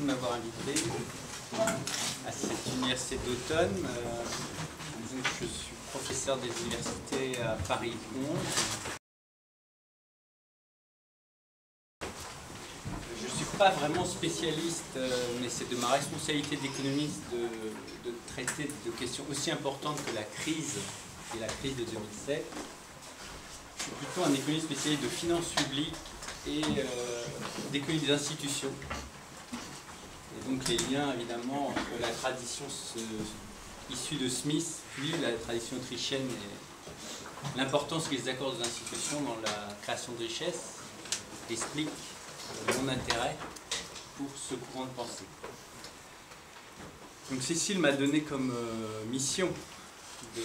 de m'avoir invité à cette université d'automne. Je suis professeur des universités à Paris 11. Je ne suis pas vraiment spécialiste, mais c'est de ma responsabilité d'économiste de traiter de questions aussi importantes que la crise et la crise de 2007. Je suis plutôt un économiste spécialiste de finances publiques et d'économie des institutions. Et donc les liens évidemment entre la tradition issue de Smith puis la tradition autrichienne et l'importance que les accords des institutions dans la création de richesse expliquent mon intérêt pour ce courant de pensée. Donc Cécile m'a donné comme mission de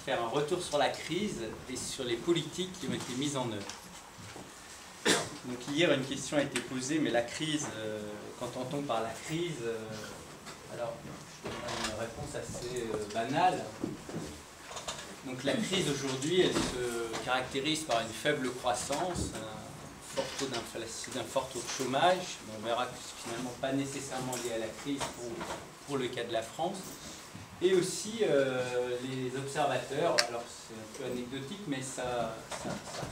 faire un retour sur la crise et sur les politiques qui ont été mises en œuvre. Donc hier, une question a été posée, mais la crise, qu'entend-on par la crise? Alors, je donnerai une réponse assez banale. Donc la crise aujourd'hui, elle se caractérise par une faible croissance, un fort taux de chômage. On verra que c'est finalement pas nécessairement lié à la crise pour le cas de la France. Et aussi les observateurs, alors c'est un peu anecdotique, mais ça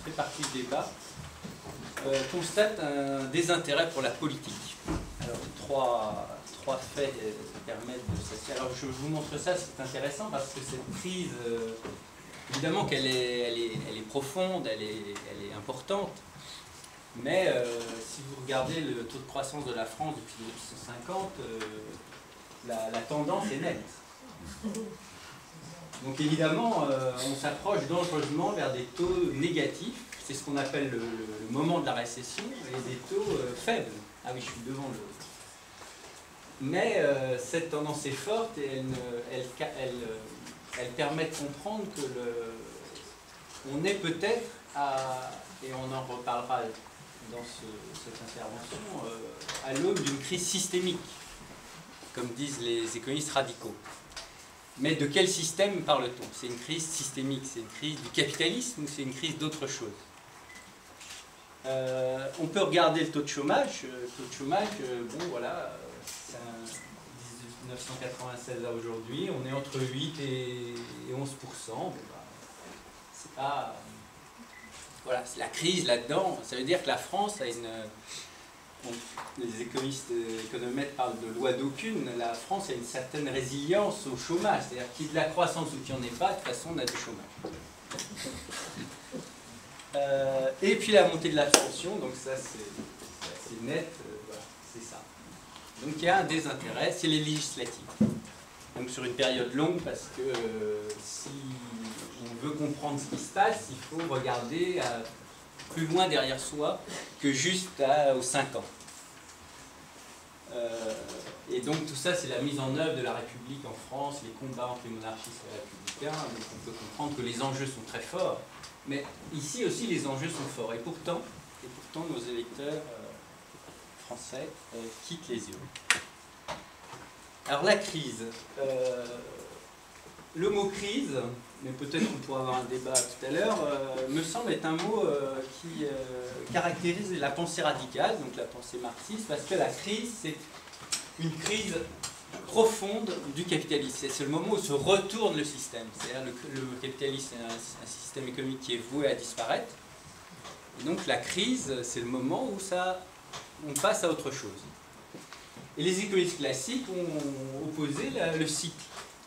fait partie du débat, constatent un désintérêt pour la politique. Alors trois faits permettent de s'assurer. Alors je vous montre ça, c'est intéressant parce que cette crise, évidemment qu'elle est profonde, elle est importante, mais si vous regardez le taux de croissance de la France depuis 1950, la tendance est nette. Donc évidemment, on s'approche dangereusement vers des taux négatifs. C'est ce qu'on appelle le moment de la récession, et des taux faibles. Ah oui, je suis devant le... Mais cette tendance est forte et elle permet de comprendre que on est peut-être et on en reparlera dans cette intervention, à l'aube d'une crise systémique, comme disent les économistes radicaux. Mais de quel système parle-t-on? C'est une crise systémique, c'est une crise du capitalisme ou c'est une crise d'autre chose? On peut regarder le taux de chômage. Le taux de chômage, bon voilà, c'est 1996 à aujourd'hui, on est entre 8 et 11%. Bon, bah, c'est pas... Voilà, la crise là-dedans, ça veut dire que la France a une... Bon, les économistes économètres parlent de loi d'aucune. La France a une certaine résilience au chômage, c'est-à-dire qu'il y ait de la croissance ou qu'il n'y en ait pas, de toute façon on a du chômage. Et puis la montée de l'abstention, donc ça c'est net, voilà, c'est ça. Donc il y a un désintérêt, c'est les législatives. Donc sur une période longue, parce que si on veut comprendre ce qui se passe, il faut regarder plus loin derrière soi que juste aux 5 ans. Et donc tout ça, c'est la mise en œuvre de la République en France, les combats entre les monarchistes et les républicains. Donc on peut comprendre que les enjeux sont très forts, mais ici aussi les enjeux sont forts. Et pourtant nos électeurs français quittent les urnes. Alors la crise, le mot crise, mais peut-être qu'on pourra avoir un débat tout à l'heure, me semble être un mot qui caractérise la pensée radicale, donc la pensée marxiste, parce que la crise, c'est une crise profonde du capitalisme. C'est le moment où se retourne le système. C'est-à-dire le capitalisme est un système économique qui est voué à disparaître. Et donc la crise, c'est le moment où on passe à autre chose. Et les économistes classiques ont opposé le cycle.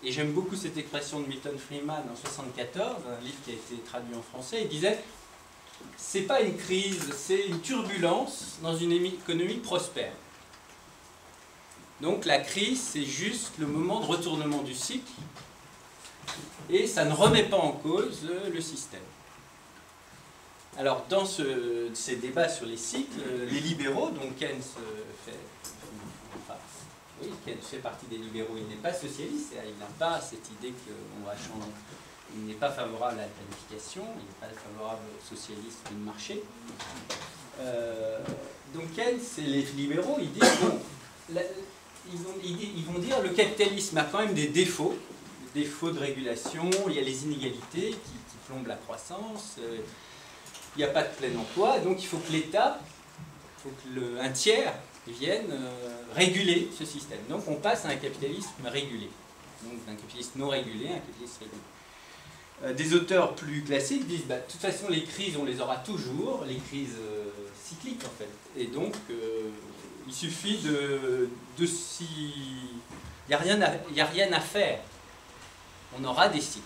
Et j'aime beaucoup cette expression de Milton Friedman en 1974, un livre qui a été traduit en français. Il disait « c'est pas une crise, c'est une turbulence dans une économie prospère ». Donc la crise, c'est juste le moment de retournement du cycle, et ça ne remet pas en cause le système. Alors dans ces débats sur les cycles, les libéraux, dont Keynes Keynes fait partie des libéraux, il n'est pas socialiste, il n'a pas cette idée qu'on va changer. Il n'est pas favorable à la planification, il n'est pas favorable au socialisme du marché. Donc Keynes et les libéraux, ils disent, bon, ils vont dire le capitalisme a quand même des défauts de régulation, il y a les inégalités qui plombent la croissance, il n'y a pas de plein emploi, donc il faut que l'État, un tiers, viennent réguler ce système. Donc on passe à un capitalisme régulé. Donc d'un capitalisme non régulé à un capitalisme régulé. Des auteurs plus classiques disent bah, de toute façon les crises on les aura toujours, les crises cycliques en fait. Et donc il suffit de s'y... Il n'y a rien à faire. On aura des cycles.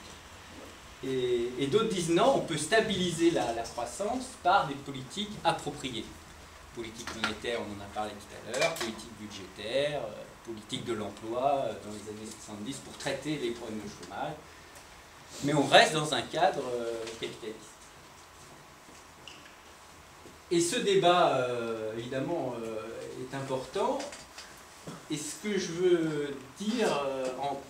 Et d'autres disent non, on peut stabiliser la croissance par des politiques appropriées. Politique monétaire, on en a parlé tout à l'heure, politique budgétaire, politique de l'emploi dans les années 70 pour traiter les problèmes de chômage. Mais on reste dans un cadre capitaliste. Et ce débat, évidemment, est important. Et ce que je veux dire en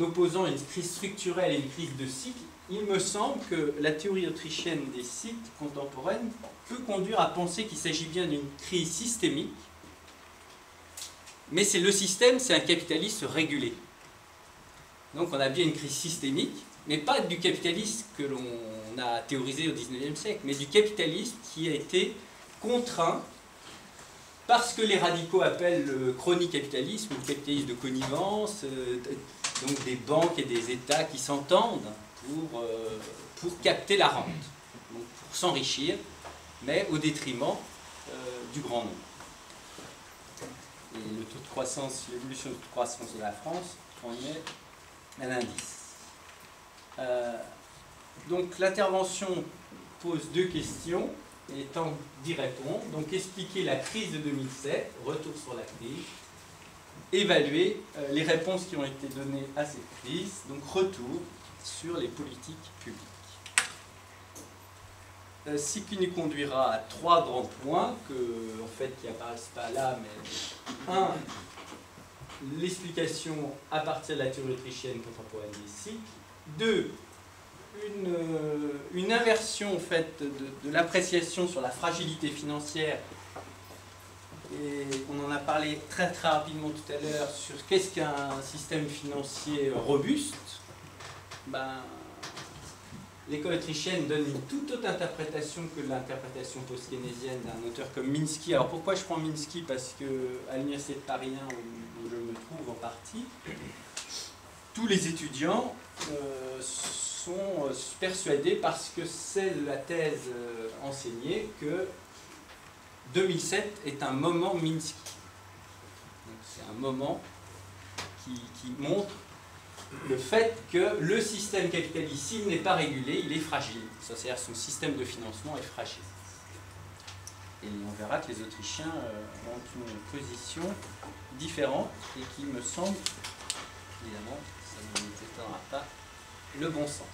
opposant une crise structurelle et une crise de cycle, il me semble que la théorie autrichienne des cycles contemporaines peut conduire à penser qu'il s'agit bien d'une crise systémique, mais c'est le système, c'est un capitalisme régulé. Donc on a bien une crise systémique, mais pas du capitalisme que l'on a théorisé au XIXe siècle, mais du capitalisme qui a été contraint parce que les radicaux appellent le chronicapitalisme, le capitalisme de connivence, donc des banques et des États qui s'entendent pour capter la rente, donc pour s'enrichir, mais au détriment du grand nombre. Et le taux de croissance, l'évolution du taux de croissance de la France en est un indice. Donc l'intervention pose deux questions, et tente d'y répondre. Donc expliquer la crise de 2007, retour sur la crise, évaluer les réponses qui ont été données à cette crise, donc retour sur les politiques publiques. Ce qui nous conduira à trois grands points, qui n'apparaissent pas là, mais un, l'explication à partir de la théorie autrichienne contemporaine des cycles, deux, une inversion en fait, de l'appréciation sur la fragilité financière, et on en a parlé très très rapidement tout à l'heure sur qu'est-ce qu'un système financier robuste. L'école autrichienne donne une toute autre interprétation que l'interprétation post-keynésienne d'un auteur comme Minsky. Alors pourquoi je prends Minsky? Parce qu'à l'université de Paris 1, où je me trouve en partie, tous les étudiants sont persuadés, parce que c'est la thèse enseignée, que 2007 est un moment Minsky. C'est un moment qui montre le fait que le système capitaliste, s'il n'est pas régulé, il est fragile. C'est-à-dire son système de financement est fragile. Et on verra que les Autrichiens ont une position différente et qui me semble, évidemment, ça ne nous étonnera pas, le bon sens.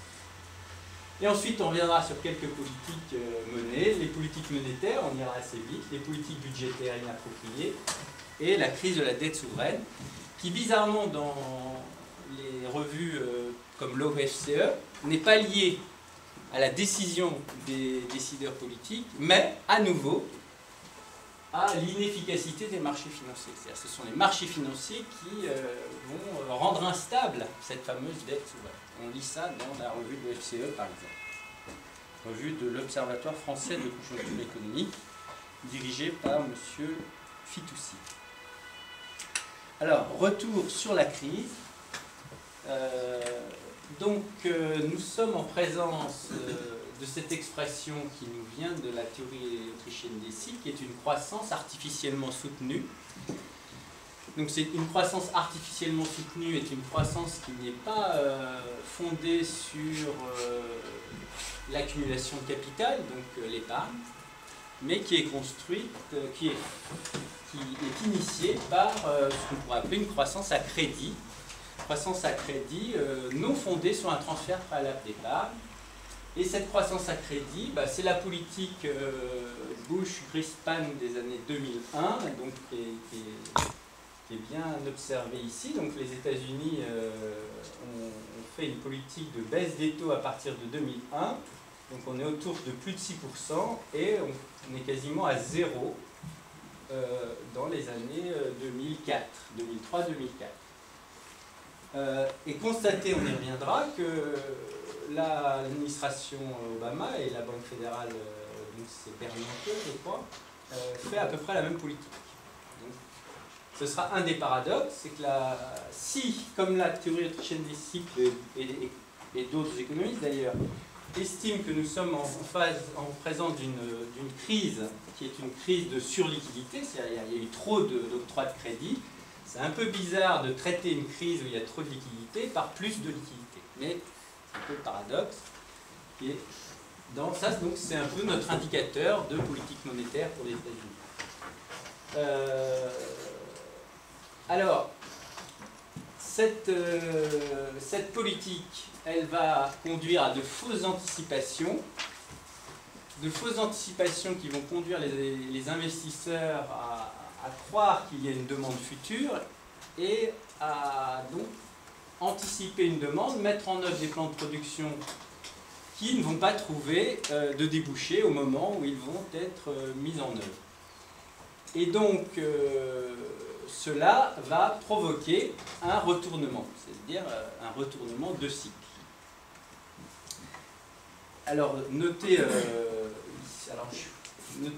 Et ensuite, on reviendra sur quelques politiques menées, les politiques monétaires, on ira assez vite, les politiques budgétaires inappropriées et la crise de la dette souveraine, qui bizarrement dans les revues comme l'OFCE n'est pas liée à la décision des décideurs politiques, mais à nouveau à l'inefficacité des marchés financiers. C'est-à-dire que ce sont les marchés financiers qui vont rendre instable cette fameuse dette souveraine. On lit ça dans la revue de l'OFCE par exemple. Revue de l'Observatoire français de conjoncture économique, dirigé par M. Fitoussi. Alors, retour sur la crise. Nous sommes en présence de cette expression qui nous vient de la théorie autrichienne des cycles, qui est une croissance artificiellement soutenue. Donc c'est une croissance artificiellement soutenue est une croissance qui n'est pas fondée sur l'accumulation de capital, donc l'épargne, mais qui est construite, qui est initiée par ce qu'on pourrait appeler une croissance à crédit. Croissance à crédit non fondée sur un transfert préalable d'épargne. Et cette croissance à crédit, c'est la politique Bush-Greenspan des années 2001, donc qui est bien observée ici. Donc les États-Unis ont fait une politique de baisse des taux à partir de 2001. Donc on est autour de plus de 6% et on est quasiment à zéro dans les années 2004, 2003-2004. Et constater, on y reviendra, que l'administration Obama et la Banque fédérale, donc c'est Bernanke, je crois, fait à peu près la même politique. Donc, ce sera un des paradoxes, c'est que si, comme la théorie autrichienne des cycles et d'autres économistes d'ailleurs, estiment que nous sommes en présence d'une crise qui est une crise de surliquidité, c'est-à-dire qu'il y a eu trop d'octroi de crédit, c'est un peu bizarre de traiter une crise où il y a trop de liquidité par plus de liquidité. Mais c'est un peu le paradoxe. Et dans ça, donc, c'est un peu notre indicateur de politique monétaire pour les États-Unis. Alors, cette politique, elle va conduire à de fausses anticipations qui vont conduire les investisseurs à croire qu'il y a une demande future et à donc anticiper une demande, mettre en œuvre des plans de production qui ne vont pas trouver de débouchés au moment où ils vont être mis en œuvre. Et donc, cela va provoquer un retournement, c'est-à-dire un retournement de cycle. Alors, notez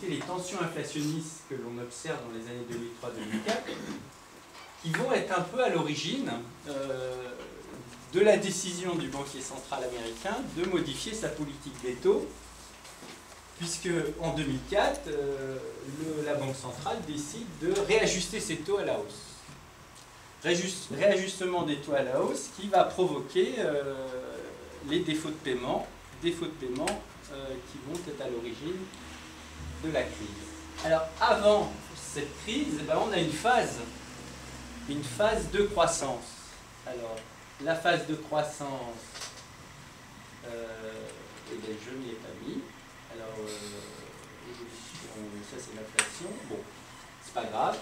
les tensions inflationnistes que l'on observe dans les années 2003-2004, qui vont être un peu à l'origine de la décision du banquier central américain de modifier sa politique des taux, puisque en 2004, la Banque centrale décide de réajuster ses taux à la hausse. Réajustement des taux à la hausse qui va provoquer les défauts de paiement qui vont être à l'origine de la crise. Alors avant cette crise, on a une phase de croissance. Alors la phase de croissance, je ne l'ai pas mis. Alors ça c'est l'inflation. Bon, c'est pas grave.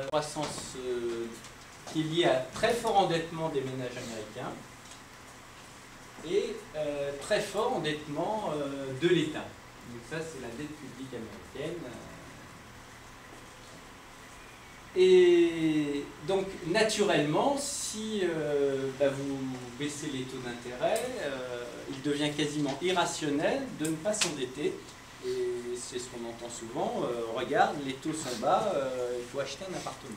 Croissance qui est liée à très fort endettement des ménages américains et très fort endettement de l'État. Donc ça, c'est la dette publique américaine. Et donc, naturellement, si vous baissez les taux d'intérêt, il devient quasiment irrationnel de ne pas s'endetter. Et c'est ce qu'on entend souvent, regarde, les taux sont bas, il faut acheter un appartement.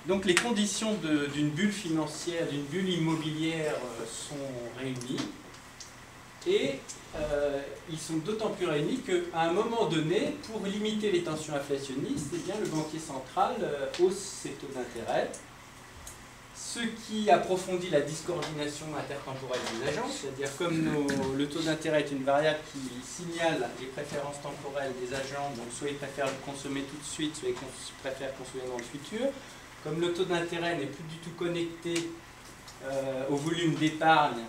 Donc les conditions d'une bulle financière, d'une bulle immobilière sont réunies. Et ils sont d'autant plus réunis qu'à un moment donné, pour limiter les tensions inflationnistes, eh bien, le banquier central hausse ses taux d'intérêt, ce qui approfondit la discoordination intertemporelle des agents, c'est-à-dire comme le taux d'intérêt est une variable qui signale les préférences temporelles des agents, donc soit ils préfèrent consommer tout de suite, soit ils préfèrent consommer dans le futur. Comme le taux d'intérêt n'est plus du tout connecté au volume d'épargne,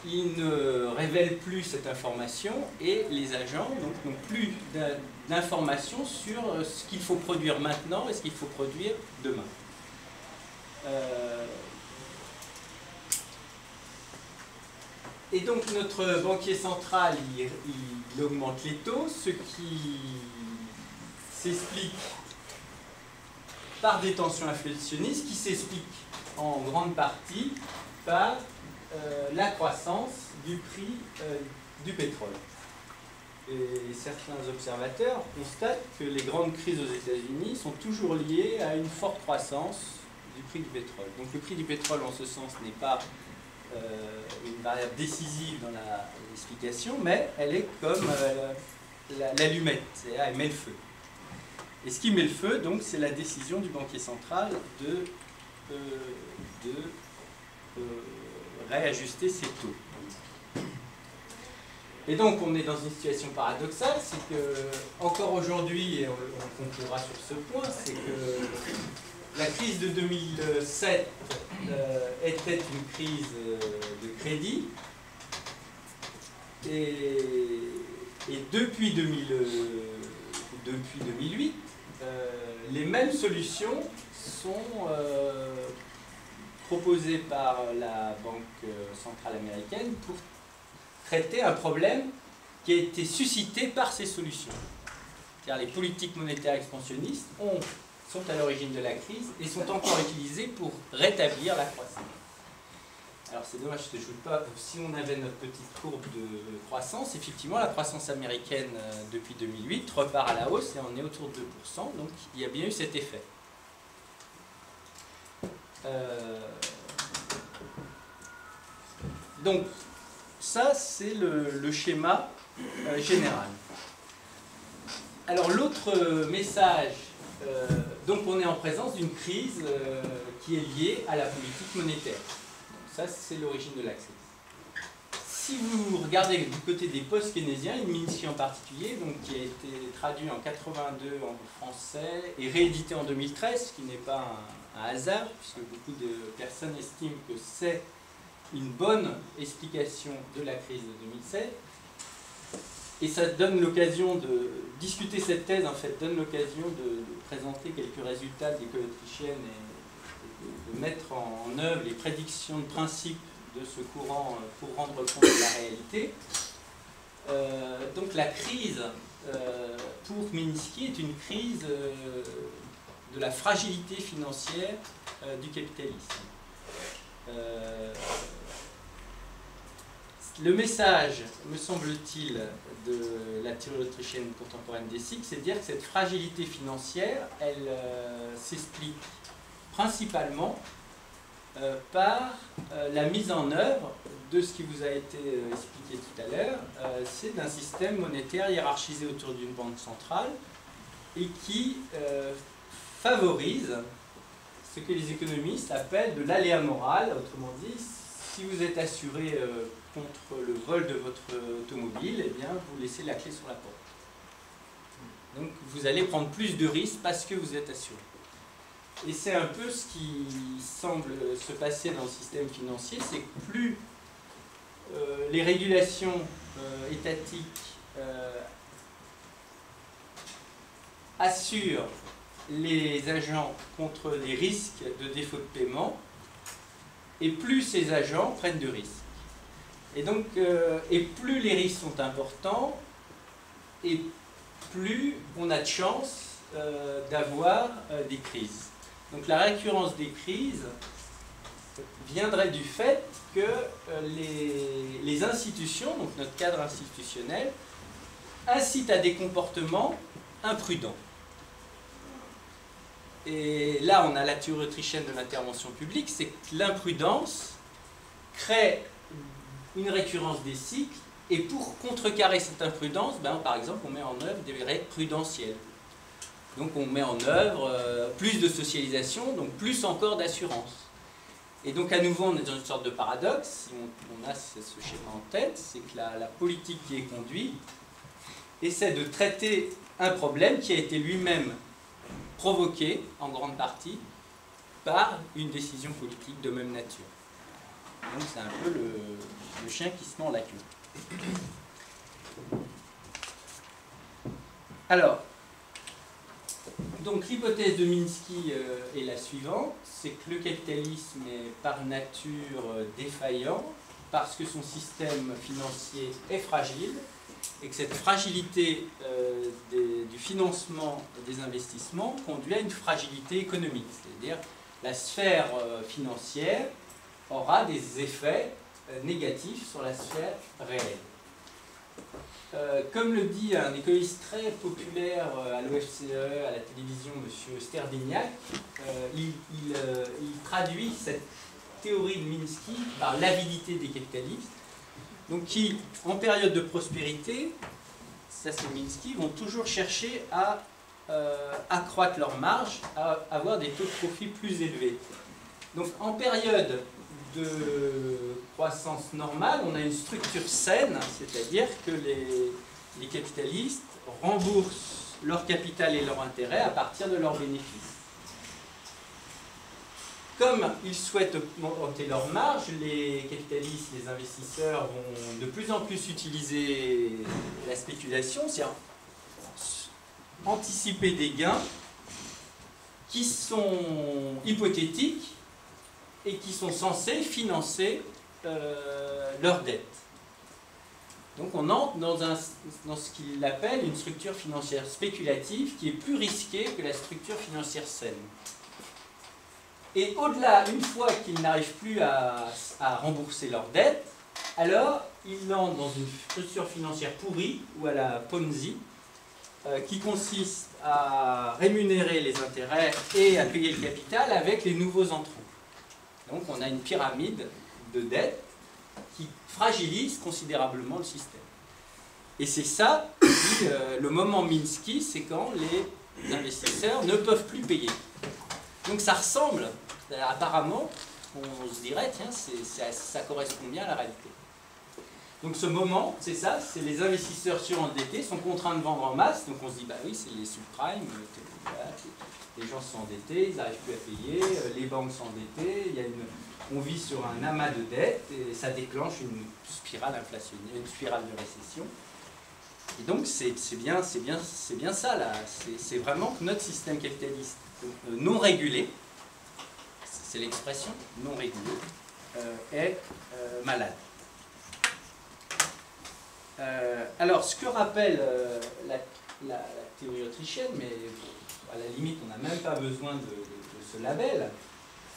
il ne révèle plus cette information et les agents n'ont plus d'informations sur ce qu'il faut produire maintenant et ce qu'il faut produire demain. Et donc notre banquier central, il augmente les taux, ce qui s'explique par des tensions inflationnistes, qui s'expliquent en grande partie par la croissance du prix du pétrole. Et certains observateurs constatent que les grandes crises aux États-Unis sont toujours liées à une forte croissance du prix du pétrole. Donc le prix du pétrole, en ce sens, n'est pas une variable décisive dans l'explication, mais elle est comme l'allumette, c'est-à-dire elle met le feu. Et ce qui met le feu, donc, c'est la décision du banquier central de réajuster ses taux. Et donc, on est dans une situation paradoxale, c'est que, encore aujourd'hui, et on conclura sur ce point, c'est que la crise de 2007 était une crise de crédit, et depuis 2008, les mêmes solutions sont proposées par la Banque centrale américaine pour traiter un problème qui a été suscité par ces solutions. C'est-à-dire les politiques monétaires expansionnistes sont à l'origine de la crise et sont encore utilisées pour rétablir la croissance. Alors c'est dommage que je ne joue pas. Si on avait notre petite courbe de croissance, effectivement la croissance américaine depuis 2008 repart à la hausse et on est autour de 2%, donc il y a bien eu cet effet. Donc ça c'est le schéma général. Alors l'autre message, donc on est en présence d'une crise qui est liée à la politique monétaire. Ça, c'est l'origine de la crise. Si vous regardez du côté des post-keynésiens, Minsky en particulier, donc, qui a été traduit en 82 en français et réédité en 2013, ce qui n'est pas un hasard, puisque beaucoup de personnes estiment que c'est une bonne explication de la crise de 2007. Et ça donne l'occasion de discuter cette thèse, en fait, donne l'occasion de présenter quelques résultats de l'école autrichienne et de mettre en œuvre les prédictions de principe de ce courant pour rendre compte de la réalité. Donc la crise, pour Minsky, est une crise de la fragilité financière du capitalisme. Le message, me semble-t-il, de la théorie autrichienne contemporaine des cycles, c'est de dire que cette fragilité financière, elle s'explique principalement par la mise en œuvre de ce qui vous a été expliqué tout à l'heure, c'est d'un système monétaire hiérarchisé autour d'une banque centrale et qui favorise ce que les économistes appellent de l'aléa moral. Autrement dit, si vous êtes assuré contre le vol de votre automobile, eh bien, vous laissez la clé sur la porte. Donc vous allez prendre plus de risques parce que vous êtes assuré. Et c'est un peu ce qui semble se passer dans le système financier, c'est que plus les régulations étatiques assurent les agents contre les risques de défaut de paiement, et plus ces agents prennent de risques. Et donc, et plus les risques sont importants, et plus on a de chances d'avoir des crises. Donc la récurrence des crises viendrait du fait que les institutions, donc notre cadre institutionnel, incitent à des comportements imprudents. Et là, on a la théorie autrichienne de l'intervention publique, c'est que l'imprudence crée une récurrence des cycles, et pour contrecarrer cette imprudence, par exemple, on met en œuvre des règles prudentielles. Donc on met en œuvre plus de socialisation, donc plus encore d'assurance. Et donc à nouveau, on est dans une sorte de paradoxe, si on a ce schéma en tête, c'est que la politique qui est conduite essaie de traiter un problème qui a été lui-même provoqué, en grande partie, par une décision politique de même nature. Donc c'est un peu le chien qui se mord la queue. Alors, donc l'hypothèse de Minsky est la suivante, c'est que le capitalisme est par nature défaillant parce que son système financier est fragile et que cette fragilité du financement des investissements conduit à une fragilité économique, c'est-à-dire la sphère financière aura des effets négatifs sur la sphère réelle. Comme le dit un économiste très populaire à l'OFCE, à la télévision, M. Sterdignac, il traduit cette théorie de Minsky par l'avidité des capitalistes, donc qui, en période de prospérité, ça c'est Minsky, vont toujours chercher à accroître leurs marges, à avoir des taux de profit plus élevés. Donc en période de croissance normale, on a une structure saine, c'est-à-dire que les capitalistes remboursent leur capital et leur intérêt à partir de leurs bénéfices. Comme ils souhaitent augmenter leurs marges, les capitalistes, les investisseurs vont de plus en plus utiliser la spéculation, c'est-à-dire anticiper des gains qui sont hypothétiques et qui sont censés financer leurs dettes. Donc on entre dans ce qu'il appelle une structure financière spéculative qui est plus risquée que la structure financière saine. Et au-delà, une fois qu'ils n'arrivent plus à rembourser leurs dettes, alors ils entrent dans une structure financière pourrie, ou à la Ponzi, qui consiste à rémunérer les intérêts et à payer le capital avec les nouveaux entrants. Donc on a une pyramide de dettes qui fragilise considérablement le système. Et c'est ça, le moment Minsky, c'est quand les investisseurs ne peuvent plus payer. Donc ça ressemble, apparemment, on se dirait, tiens, ça correspond bien à la réalité. Donc ce moment, c'est ça, c'est les investisseurs surendettés sont contraints de vendre en masse, donc on se dit, bah oui, c'est les subprimes, les gens sont endettés, ils n'arrivent plus à payer, les banques sont endettées, on vit sur un amas de dettes, et ça déclenche une spirale inflationniste, une spirale de récession. Et donc c'est bien ça, là, c'est vraiment que notre système capitaliste non régulé, c'est l'expression, non régulé, est malade. Alors, ce que rappelle la théorie autrichienne, mais à la limite, on n'a même pas besoin de ce label,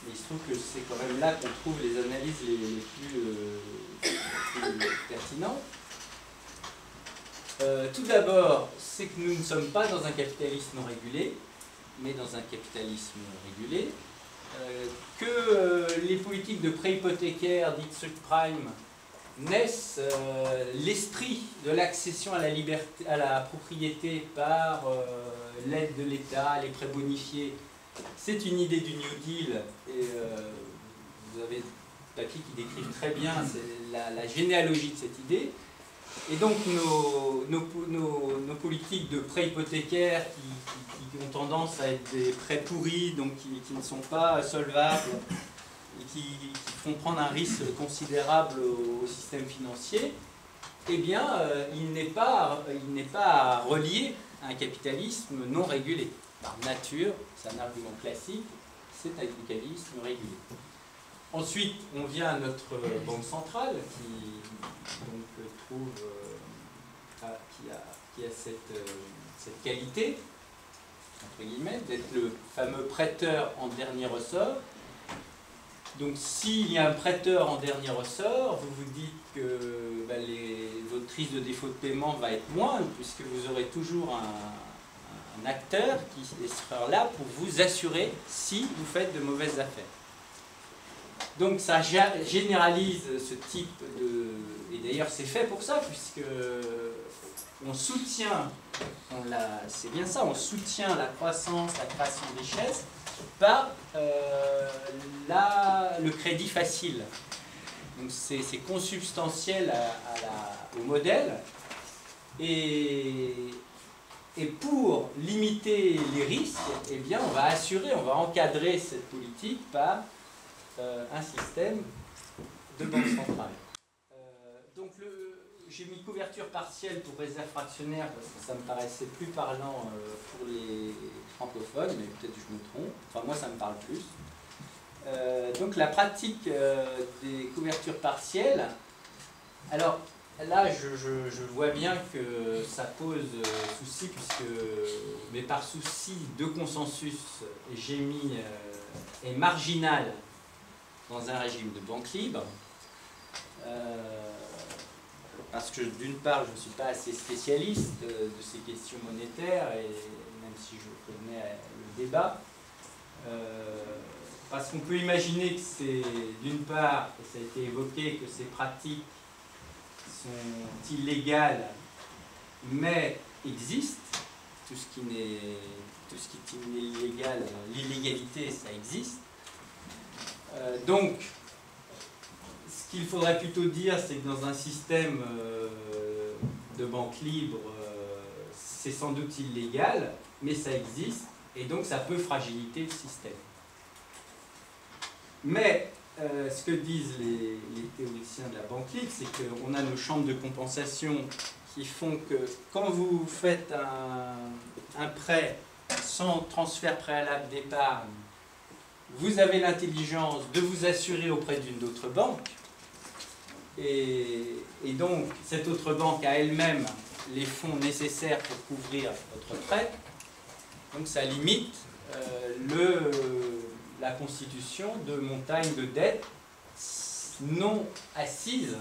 mais il se trouve que c'est quand même là qu'on trouve les analyses les plus pertinentes. Tout d'abord, c'est que nous ne sommes pas dans un capitalisme non régulé, mais dans un capitalisme régulé, que les politiques de prêt hypothécaire dites subprime naissent l'esprit de l'accession à la liberté, à la propriété par l'aide de l'État, les prêts bonifiés. C'est une idée du New Deal, et vous avez des papiers qui décrivent très bien la généalogie de cette idée. Et donc nos politiques de prêts hypothécaires qui ont tendance à être des prêts pourris, donc qui ne sont pas solvables, et qui font prendre un risque considérable au système financier, eh bien, il n'est pas relié à un capitalisme non régulé. Par nature, c'est un argument classique, c'est un capitalisme régulé. Ensuite, on vient à notre banque centrale qui a cette qualité, entre guillemets, d'être le fameux prêteur en dernier ressort. Donc s'il y a un prêteur en dernier ressort, vous vous dites que votre risque de défaut de paiement va être moindre, puisque vous aurez toujours un acteur qui sera là pour vous assurer si vous faites de mauvaises affaires. Donc ça généralise ce type de... Et d'ailleurs c'est fait pour ça, puisque on soutient, c'est bien ça, on soutient la croissance, la création de richesse par le crédit facile. Donc c'est consubstantiel au modèle. Et pour limiter les risques, eh bien on va encadrer cette politique par un système de banque centrale. Donc j'ai mis couverture partielle pour réserve fractionnaire parce que ça me paraissait plus parlant pour les francophones, mais peut-être que je me trompe. Enfin moi ça me parle plus. Donc la pratique des couvertures partielles, alors là je vois bien que ça pose souci, mais par souci de consensus, j'ai mis est marginal dans un régime de banque libre. Parce que d'une part, je ne suis pas assez spécialiste de ces questions monétaires, et même si je connais le débat, parce qu'on peut imaginer que c'est, d'une part, et ça a été évoqué, que ces pratiques sont illégales, mais existent. Tout ce qui est illégal, l'illégalité, ça existe. Donc, ce qu'il faudrait plutôt dire, c'est que dans un système de banque libre, c'est sans doute illégal, mais ça existe, et donc ça peut fragiliser le système. Mais ce que disent les théoriciens de la banque libre, c'est qu'on a nos chambres de compensation qui font que quand vous faites un prêt sans transfert préalable d'épargne, vous avez l'intelligence de vous assurer auprès d'une autre banque, et donc cette autre banque a elle-même les fonds nécessaires pour couvrir votre prêt. Donc ça limite la constitution de montagnes de dettes non assises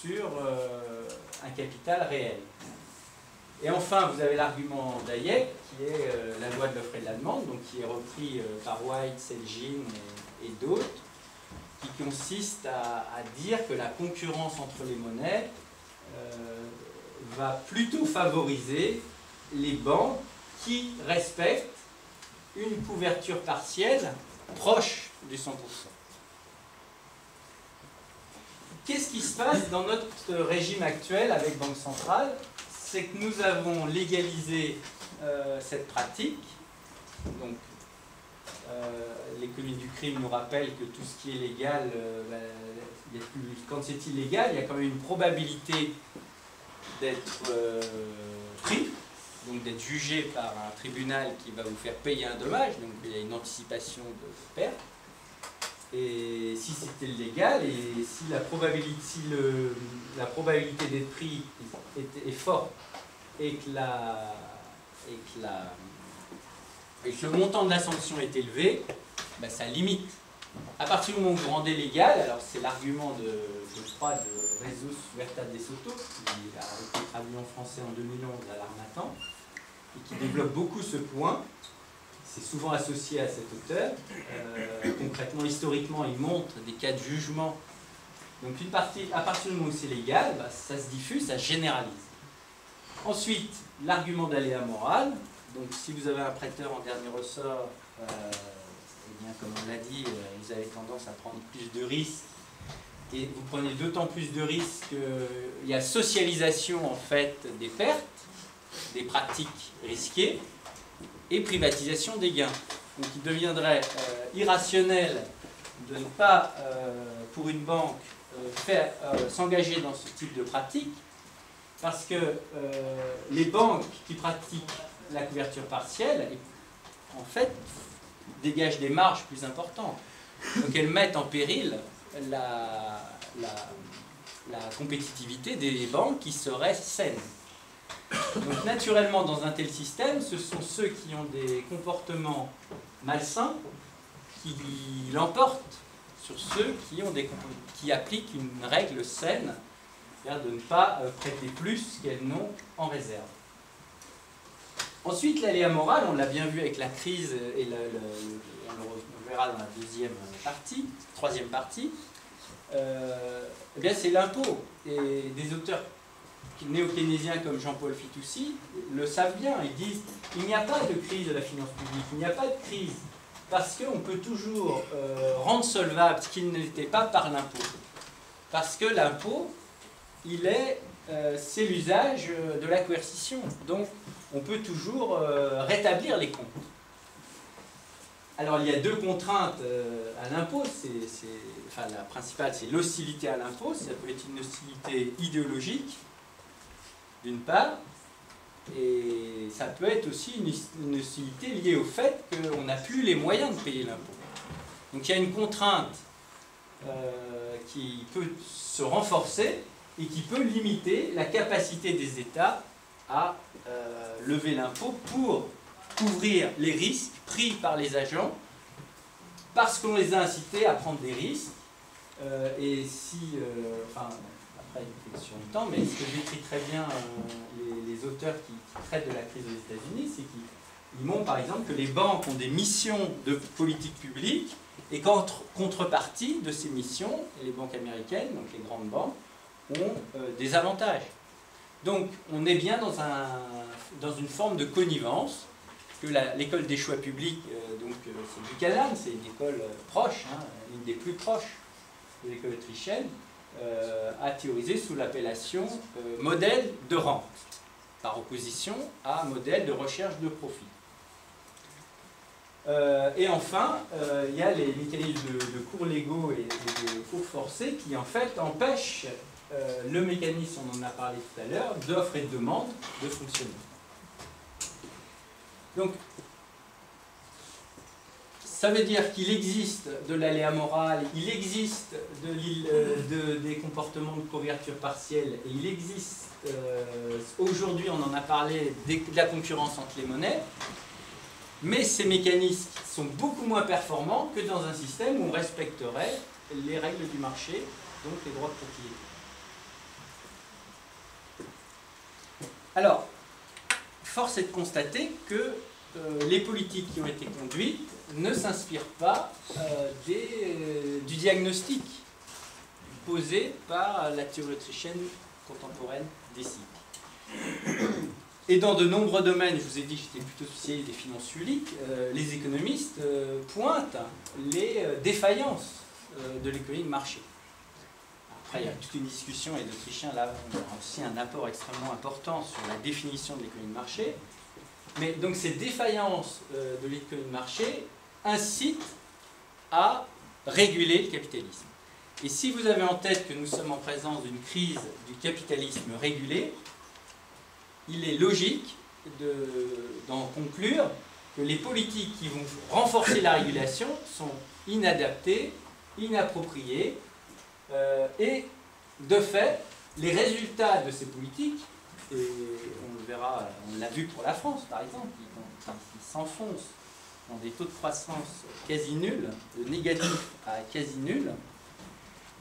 sur un capital réel. Et enfin, vous avez l'argument d'Hayek, qui est la loi de l'offre et de la demande, donc qui est repris par White, Selgin et d'autres, qui consiste à dire que la concurrence entre les monnaies va plutôt favoriser les banques qui respectent une couverture partielle proche du 100%. Qu'est-ce qui se passe dans notre régime actuel avec Banque Centrale? C'est que nous avons légalisé cette pratique. Donc, l'économie du crime nous rappelle que tout ce qui est légal, quand c'est illégal, il y a quand même une probabilité d'être pris, donc d'être jugé par un tribunal qui va vous faire payer un dommage, donc il y a une anticipation de perte. Et si c'était légal, et si la probabilité, d'être pris est forte, et que le montant de la sanction est élevé, ben ça limite. À partir du moment où vous rendez légal, alors c'est l'argument je crois, de Jesus Huerta de Soto, qui a été traduit en français en 2011 à l'Harmattan, et qui développe beaucoup ce point. C'est souvent associé à cet auteur. Concrètement, historiquement, il montre des cas de jugement. Donc une partie, à partir du moment où c'est légal, bah, ça se diffuse, ça se généralise. Ensuite, l'argument d'aléa moral. Donc si vous avez un prêteur en dernier ressort, eh bien, comme on l'a dit, vous avez tendance à prendre plus de risques. Et vous prenez d'autant plus de risques qu'il y a socialisation en fait des pertes, des pratiques risquées, et privatisation des gains. Donc il deviendrait irrationnel de ne pas, pour une banque, s'engager dans ce type de pratique, parce que les banques qui pratiquent la couverture partielle, en fait, dégagent des marges plus importantes. Donc elles mettent en péril la compétitivité des banques qui seraient saines. Donc naturellement, dans un tel système, ce sont ceux qui ont des comportements malsains qui l'emportent sur ceux qui appliquent une règle saine, c'est-à-dire de ne pas prêter plus qu'elles n'ont en réserve. Ensuite, l'aléa moral, on l'a bien vu avec la crise, et on le verra dans la troisième partie, eh bien c'est l'impôt. Et des auteurs néo-keynésiens comme Jean-Paul Fitoussi le savent bien. Ils disent il n'y a pas de crise de la finance publique, il n'y a pas de crise, parce qu'on peut toujours rendre solvable ce qui n'était pas par l'impôt. Parce que l'impôt, c'est l'usage de la coercition. Donc, on peut toujours rétablir les comptes. Alors, il y a deux contraintes à l'impôt. Enfin, la principale, c'est l'hostilité à l'impôt. Ça peut être une hostilité idéologique, d'une part, et ça peut être aussi une hostilité liée au fait qu'on n'a plus les moyens de payer l'impôt. Donc, il y a une contrainte qui peut se renforcer et qui peut limiter la capacité des États à lever l'impôt pour couvrir les risques pris par les agents parce qu'on les a incités à prendre des risques. Et si, enfin, après une question du temps, mais ce que décrit très bien les auteurs qui traitent de la crise aux États-Unis, c'est qu'ils montrent par exemple que les banques ont des missions de politique publique et qu'en contrepartie de ces missions, les banques américaines, donc les grandes banques, ont des avantages. Donc on est bien dans une forme de connivence que l'école des choix publics, c'est Buchanan, c'est une école proche, hein, une des plus proches de l'école autrichienne, a théorisé sous l'appellation modèle de rente, par opposition à modèle de recherche de profit. Et enfin, il y a les mécanismes de cours légaux et de cours forcés qui en fait empêchent le mécanisme, on en a parlé tout à l'heure, d'offre et de demande de fonctionner. Donc, ça veut dire qu'il existe de l'aléa moral, il existe des comportements de couverture partielle, et il existe, aujourd'hui on en a parlé, de la concurrence entre les monnaies, Mais ces mécanismes sont beaucoup moins performants que dans un système où on respecterait les règles du marché, donc les droits de propriété. Alors, force est de constater que les politiques qui ont été conduites ne s'inspirent pas du diagnostic posé par la théorie autrichienne contemporaine des cycles. Et dans de nombreux domaines, je vous ai dit que j'étais plutôt spécialiste des finances publiques, les économistes pointent les défaillances de l'économie de marché. Après, il y a toute une discussion, et les Autrichiens, là, ont aussi un apport extrêmement important sur la définition de l'économie de marché. Mais donc ces défaillances de l'économie de marché incitent à réguler le capitalisme. Et si vous avez en tête que nous sommes en présence d'une crise du capitalisme régulé, il est logique d'en conclure que les politiques qui vont renforcer la régulation sont inadaptées, inappropriées, et de fait, les résultats de ces politiques, et on le verra, on l'a vu pour la France par exemple, qui s'enfonce dans des taux de croissance quasi nuls, de négatif à quasi nul.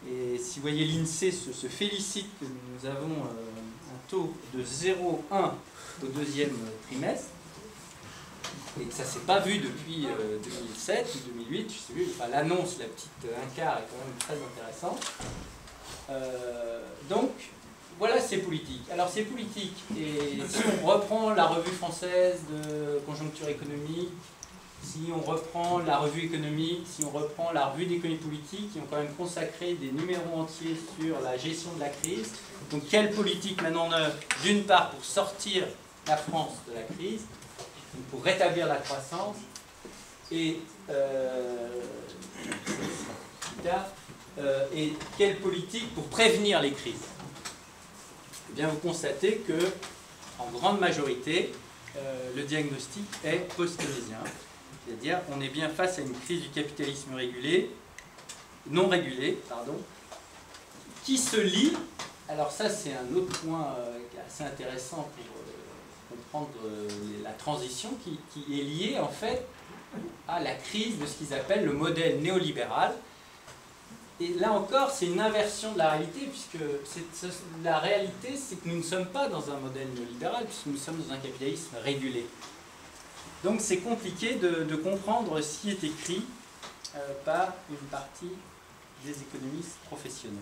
Et si vous voyez l'INSEE se félicite que nous avons un taux de 0,1 au deuxième trimestre, et que ça ne s'est pas vu depuis 2007 ou 2008, je sais plus, enfin, l'annonce, la petite un quart est quand même très intéressante. Donc, voilà ces politiques. Alors ces politiques, et si on reprend la revue française de conjoncture économique, si on reprend la revue économique, si on reprend la revue d'économie politique, qui ont quand même consacré des numéros entiers sur la gestion de la crise. Donc quelle politique mène en œuvre, d'une part pour sortir la France de la crise, pour rétablir la croissance, et quelle politique pour prévenir les crises. Eh bien, vous constatez que, en grande majorité, le diagnostic est post-keynésien. C'est-à-dire, on est bien face à une crise du capitalisme non régulé, qui se lie. Alors ça, c'est un autre point assez intéressant pour comprendre la transition, qui est liée en fait à la crise de ce qu'ils appellent le modèle néolibéral. Et là encore, c'est une inversion de la réalité, puisque la réalité, c'est que nous ne sommes pas dans un modèle néolibéral, puisque nous sommes dans un capitalisme régulé. Donc c'est compliqué de comprendre ce qui est écrit par une partie des économistes professionnels.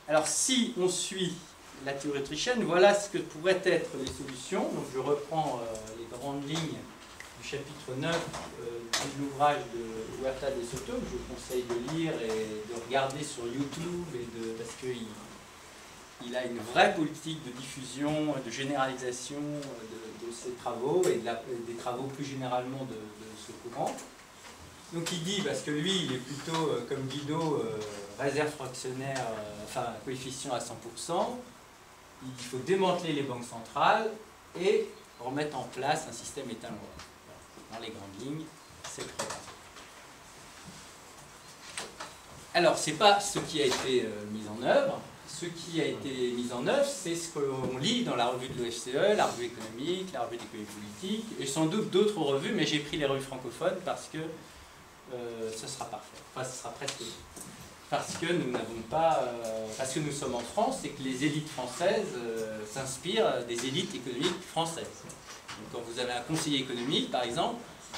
Alors si on suit la théorie autrichienne, voilà ce que pourraient être les solutions. Donc je reprends les grandes lignes du chapitre 9 de l'ouvrage de Huerta de Soto, que je vous conseille de lire et de regarder sur YouTube, parce qu'il a une vraie politique de diffusion, de généralisation de ses travaux et des travaux plus généralement de ce courant. Donc il dit, parce que lui, il est plutôt, comme Guido, réserve fractionnaire, enfin coefficient à 100%, il faut démanteler les banques centrales et remettre en place un système état-loi. Dans les grandes lignes, c'est le programme. Alors, ce n'est pas ce qui a été mis en œuvre. Ce qui a été mis en œuvre, c'est ce qu'on lit dans la revue de l'OFCE, la revue économique, la revue d'économie politique, et sans doute d'autres revues, mais j'ai pris les revues francophones parce que ce sera parfait. Enfin, ce sera presque tout. Parce que nous n'avons pas, parce que nous sommes en France et que les élites françaises s'inspirent des élites économiques françaises. Donc, quand vous avez un conseiller économique, par exemple,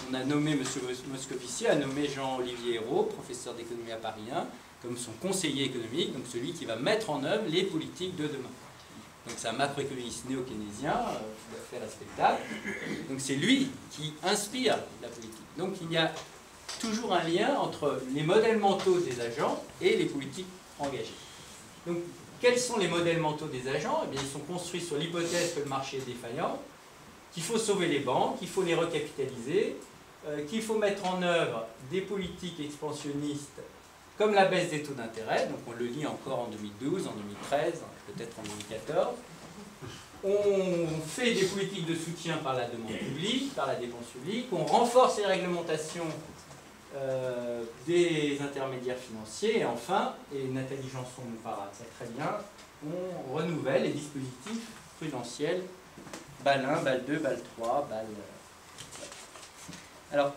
on a nommé M. Moscovici, a nommé Jean-Olivier Ayrault, professeur d'économie à Paris 1, comme son conseiller économique, donc celui qui va mettre en œuvre les politiques de demain. Donc c'est un macroéconomiste néo-keynésien, tout à fait respectable. Donc c'est lui qui inspire la politique. Donc il y a toujours un lien entre les modèles mentaux des agents et les politiques engagées. Donc quels sont les modèles mentaux des agents? Eh bien, ils sont construits sur l'hypothèse que le marché est défaillant, qu'il faut sauver les banques, qu'il faut les recapitaliser, qu'il faut mettre en œuvre des politiques expansionnistes comme la baisse des taux d'intérêt, donc on le lit encore en 2012, en 2013, peut-être en 2014. On fait des politiques de soutien par la demande publique, par la dépense publique, on renforce les réglementations des intermédiaires financiers, et enfin, et Nathalie Janson nous parlera de ça très bien, on renouvelle les dispositifs prudentiels, BAL 1, BAL 2, BAL 3, BAL... Alors,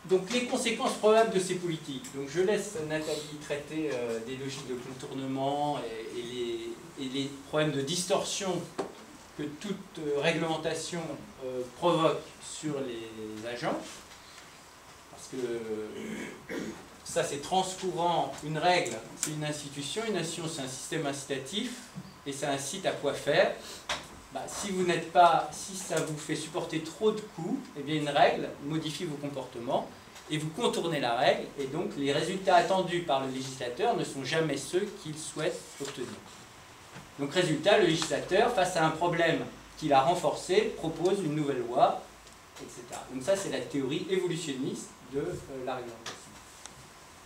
donc les conséquences probables de ces politiques. Donc je laisse Nathalie traiter des logiques de contournement et les problèmes de distorsion que toute réglementation provoque sur les agents. Parce que ça c'est transcourant, une règle c'est une institution c'est un système incitatif et ça incite à quoi faire. Bah, si ça vous fait supporter trop de coûts, eh bien une règle modifie vos comportements et vous contournez la règle et donc les résultats attendus par le législateur ne sont jamais ceux qu'il souhaite obtenir. Donc résultat, le législateur, face à un problème qu'il a renforcé, propose une nouvelle loi, etc. Donc ça c'est la théorie évolutionniste de la réglementation.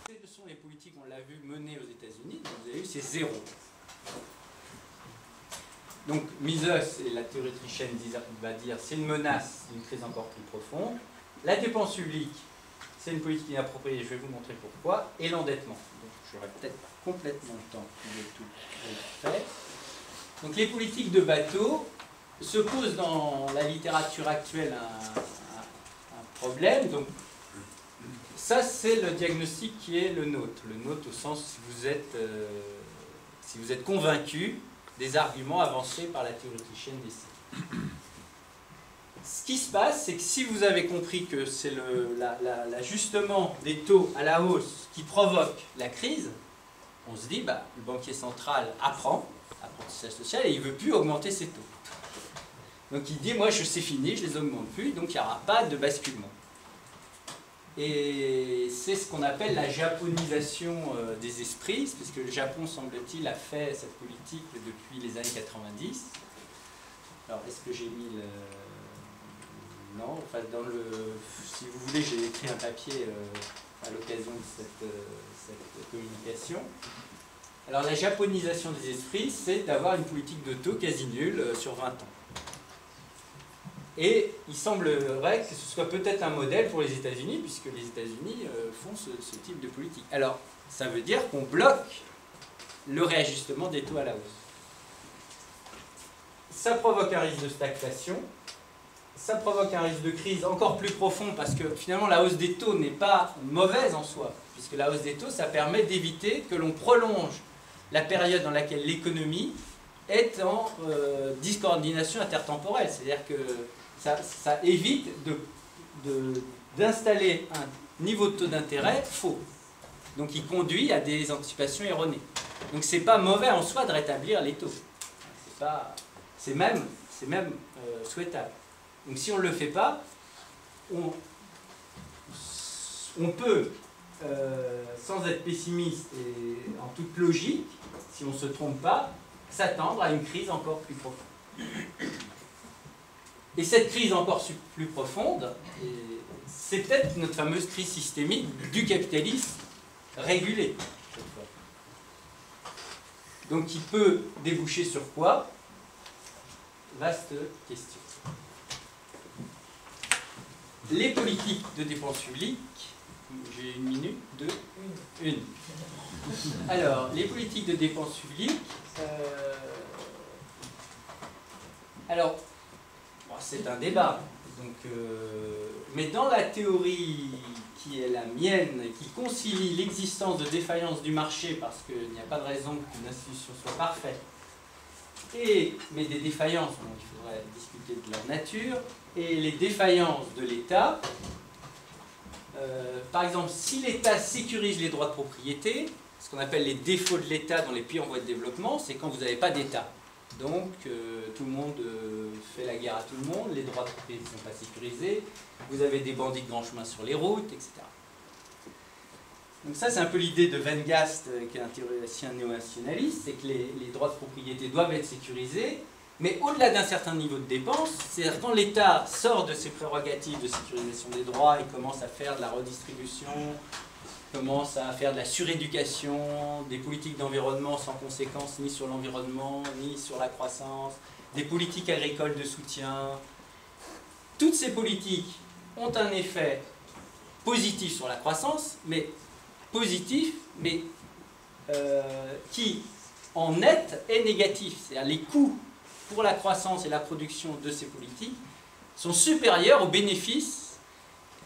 Ce sont les politiques, on l'a vu, menées aux États-Unis, vous avez vu, c'est zéro. Donc Mises et la théorie autrichienne va dire c'est une menace d'une crise encore plus profonde. La dépense publique, c'est une politique inappropriée, je vais vous montrer pourquoi. Et l'endettement. Donc je n'aurai peut-être pas complètement le temps de tout faire. Donc les politiques de bateau se posent dans la littérature actuelle un problème. Donc ça c'est le diagnostic qui est le nôtre. Le nôtre au sens si vous êtes convaincu des arguments avancés par la théorie autrichienne des cycles. Ce qui se passe, c'est que si vous avez compris que c'est l'ajustement des taux à la hausse qui provoque la crise, on se dit, bah, le banquier central apprentissage social, et il ne veut plus augmenter ses taux. Donc il dit, moi c'est fini, je ne les augmente plus, donc il n'y aura pas de basculement. Et c'est ce qu'on appelle la japonisation des esprits, parce que le Japon, semble-t-il, a fait cette politique depuis les années 90. Alors, est-ce que j'ai mis le... Non, enfin, si vous voulez, j'ai écrit un papier à l'occasion de cette communication. Alors, la japonisation des esprits, c'est d'avoir une politique de taux quasi nulle sur 20 ans. Et il semblerait que ce soit peut-être un modèle pour les États-Unis, puisque les États-Unis font ce type de politique. Alors, ça veut dire qu'on bloque le réajustement des taux à la hausse. Ça provoque un risque de stagflation, ça provoque un risque de crise encore plus profond, parce que finalement la hausse des taux n'est pas mauvaise en soi, puisque la hausse des taux, ça permet d'éviter que l'on prolonge la période dans laquelle l'économie est en discoordination intertemporelle, c'est-à-dire que ça évite d'installer un niveau de taux d'intérêt faux. Donc il conduit à des anticipations erronées. Donc c'est pas mauvais en soi de rétablir les taux. C'est même souhaitable. Donc si on ne le fait pas, on peut, sans être pessimiste et en toute logique, si on ne se trompe pas, s'attendre à une crise encore plus profonde. Et cette crise encore plus profonde, c'est peut-être notre fameuse crise systémique du capitalisme régulé. Donc qui peut déboucher sur quoi? Vaste question. Les politiques de dépenses publiques, j'ai une minute, une. Alors, les politiques de dépenses publiques, alors, bon, c'est un débat, donc, mais dans la théorie qui est la mienne, qui concilie l'existence de défaillance du marché, parce qu'il n'y a pas de raison qu'une institution soit parfaite, mais des défaillances, donc il faudrait discuter de leur nature, et les défaillances de l'État. Par exemple, si l'État sécurise les droits de propriété, ce qu'on appelle les défauts de l'État dans les pays en voie de développement, c'est quand vous n'avez pas d'État. Donc, tout le monde fait la guerre à tout le monde, les droits de propriété ne sont pas sécurisés, vous avez des bandits de grand chemin sur les routes, etc. Donc ça, c'est un peu l'idée de Weingast, qui est un théoricien néo-nationaliste, c'est que les droits de propriété doivent être sécurisés, mais au-delà d'un certain niveau de dépenses, c'est-à-dire quand l'État sort de ses prérogatives de sécurisation des droits, il commence à faire de la redistribution, commence à faire de la suréducation, des politiques d'environnement sans conséquence ni sur l'environnement, ni sur la croissance, des politiques agricoles de soutien. Toutes ces politiques ont un effet positif sur la croissance, mais positif, mais qui en net est négatif. C'est-à-dire les coûts pour la croissance et la production de ces politiques sont supérieurs aux bénéfices,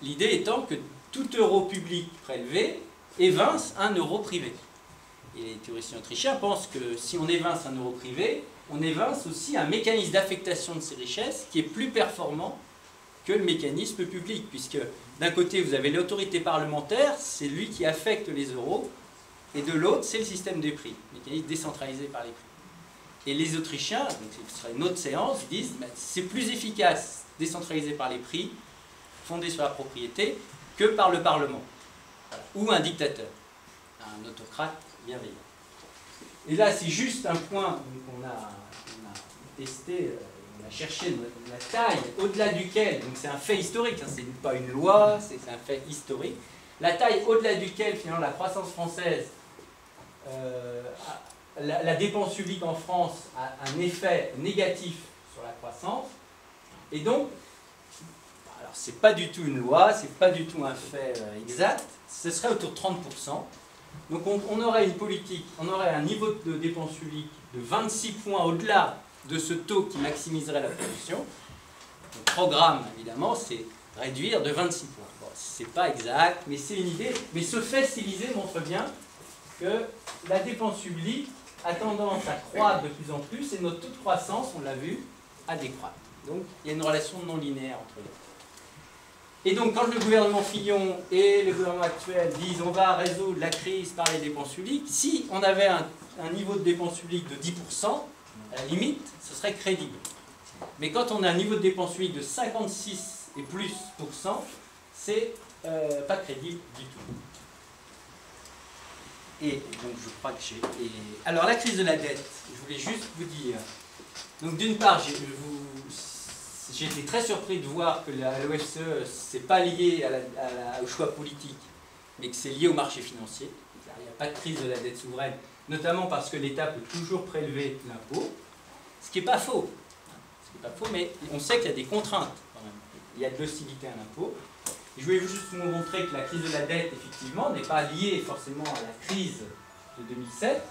l'idée étant que tout euro public prélevé évince un euro privé. Et les théoriciens autrichiens pensent que si on évince un euro privé, on évince aussi un mécanisme d'affectation de ces richesses qui est plus performant que le mécanisme public, puisque d'un côté vous avez l'autorité parlementaire, c'est lui qui affecte les euros, et de l'autre c'est le système des prix, mécanisme décentralisé par les prix. Et les Autrichiens, donc ce sera une autre séance, disent que c'est plus efficace décentralisé par les prix, fondé sur la propriété, que par le Parlement, voilà, ou un dictateur, un autocrate bienveillant. Et là c'est juste un point qu'on a testé, on a cherché la taille au-delà duquel, donc c'est un fait historique, hein, c'est pas une loi, c'est un fait historique, la taille au-delà duquel finalement la croissance française, la dépense publique en France a un effet négatif sur la croissance, et donc, alors c'est pas du tout une loi, c'est pas du tout un fait exact, ce serait autour de 30%. Donc on aurait une politique, on aurait un niveau de dépense publique de 26 points au-delà de ce taux qui maximiserait la production. Le programme, évidemment, c'est réduire de 26 points. Bon, c'est pas exact, mais c'est une idée. Mais ce fait stylisé montre bien que la dépense publique a tendance à croître de plus en plus et notre taux de croissance, on l'a vu, a décroître. Donc il y a une relation non linéaire entre les deux. Et donc quand le gouvernement Fillon et le gouvernement actuel disent on va résoudre la crise par les dépenses publiques, si on avait un niveau de dépenses publiques de 10%, à la limite, ce serait crédible. Mais quand on a un niveau de dépenses publiques de 56 et plus %, c'est pas crédible du tout. Et donc je crois que j'ai... Alors la crise de la dette, je voulais juste vous dire. Donc d'une part, j'ai été très surpris de voir que l'OFCE, c'est pas lié au choix politique, mais que c'est lié au marché financier. Il n'y a pas de crise de la dette souveraine, notamment parce que l'État peut toujours prélever l'impôt, ce qui n'est pas faux. Ce qui n'est pas faux, mais on sait qu'il y a des contraintes quand même. Il y a de l'hostilité à l'impôt. Je voulais juste vous montrer que la crise de la dette, effectivement, n'est pas liée forcément à la crise de 2007,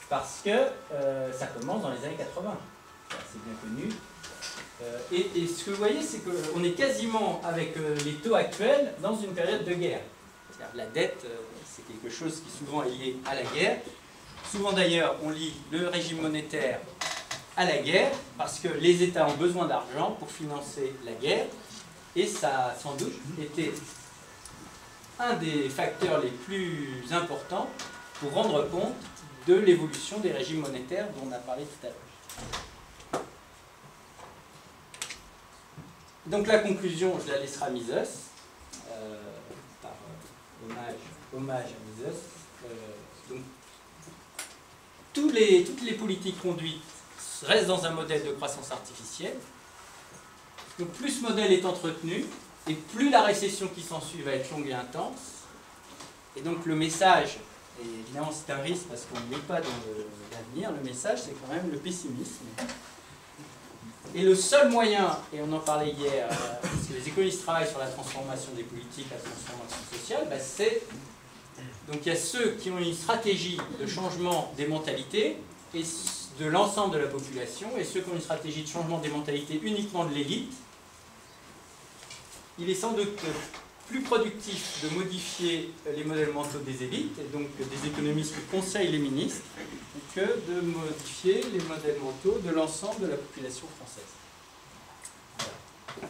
parce que ça commence dans les années 80. C'est bien connu. Et ce que vous voyez, c'est qu'on est quasiment, avec les taux actuels, dans une période de guerre. La dette, c'est quelque chose qui souvent est lié à la guerre. Souvent d'ailleurs, on lie le régime monétaire à la guerre, parce que les États ont besoin d'argent pour financer la guerre. Et ça a sans doute été un des facteurs les plus importants pour rendre compte de l'évolution des régimes monétaires dont on a parlé tout à l'heure. Donc la conclusion, je la laisserai à Mises, par hommage à Mises. Donc, toutes les politiques conduites restent dans un modèle de croissance artificielle. Donc plus ce modèle est entretenu, et plus la récession qui s'ensuit va être longue et intense. Et donc le message, et évidemment c'est un risque parce qu'on n'est pas dans l'avenir, le message c'est quand même le pessimisme. Et le seul moyen, et on en parlait hier, parce que les économistes travaillent sur la transformation des politiques, la transformation sociale, c'est... Donc il y a ceux qui ont une stratégie de changement des mentalités, et de l'ensemble de la population, et ceux qui ont une stratégie de changement des mentalités uniquement de l'élite. Il est sans doute plus productif de modifier les modèles mentaux des élites, et donc des économistes qui conseillent les ministres, que de modifier les modèles mentaux de l'ensemble de la population française. Voilà.